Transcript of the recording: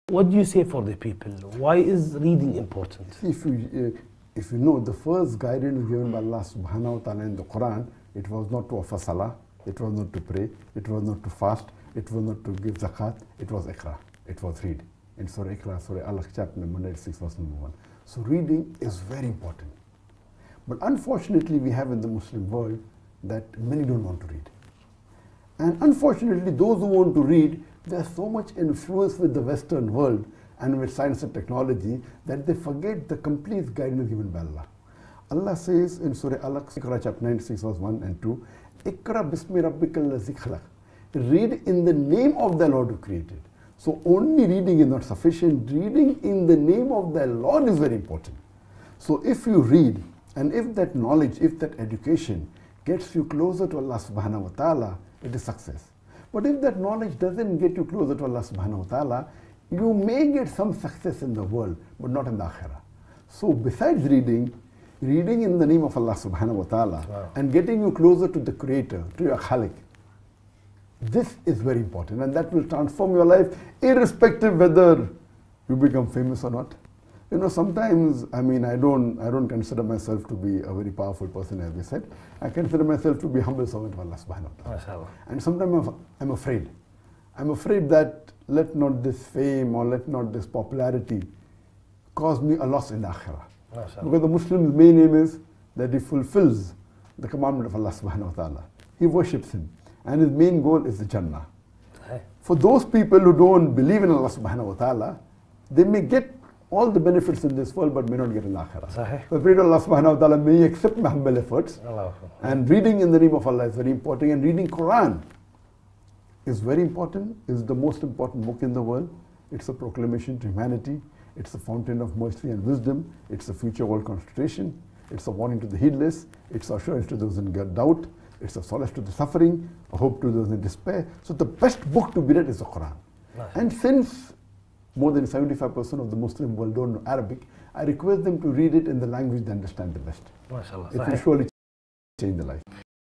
What do you say for the people? Why is reading important? If you know, the first guidance given by Allah subhanahu wa ta'ala in the Quran, it was not to offer salah, it was not to pray, it was not to fast, it was not to give zakat, it was iqra, it was read. In Surah Iqra, Surah Al chapter number 96, verse number 1. So reading is very important. But unfortunately, we have in the Muslim world that many don't want to read. And unfortunately, those who want to read, they are so much influenced with the Western world and with science and technology that they forget the complete guidance given by Allah. Allah says in Surah Al-Iqra, chapter 96, verse 1 and 2, Iqra bismi rabbikal ladzi khalaq. Read in the name of the Lord who created. So only reading is not sufficient. Reading in the name of the Lord is very important. So if you read, and if that knowledge, if that education gets you closer to Allah subhanahu wa ta'ala, it is success. But if that knowledge doesn't get you closer to Allah subhanahu wa ta'ala, you may get some success in the world, but not in the akhirah. So besides reading in the name of Allah subhanahu wa ta'ala, wow, and getting you closer to the Creator, to your Khalik, this is very important, and that will transform your life irrespective whether you become famous or not. You know, sometimes, I mean, I don't consider myself to be a very powerful person, as we said. I consider myself to be a humble servant of Allah subhanahu wa ta'ala. And sometimes I'm afraid. I'm afraid that let not this fame or let not this popularity cause me a loss in the akhirah. Because the Muslim's main aim is that he fulfills the commandment of Allah subhanahu wa ta'ala. He worships him. And his main goal is the Jannah. For those people who don't believe in Allah subhanahu wa ta'ala, they may get all the benefits in this world but may not get in akhirah. So pray to Allah subhanahu wa ta'ala, may He accept my humble efforts. And reading in the name of Allah is very important, and reading Quran is very important. It's the most important book in the world. It's a proclamation to humanity. It's a fountain of mercy and wisdom. It's a future world constitution. It's a warning to the heedless. It's assurance to those in doubt. It's a solace to the suffering, a hope to those in despair. So the best book to be read is the Quran. And since more than 75% of the Muslim world don't know Arabic, I request them to read it in the language they understand the best. It will surely change their life.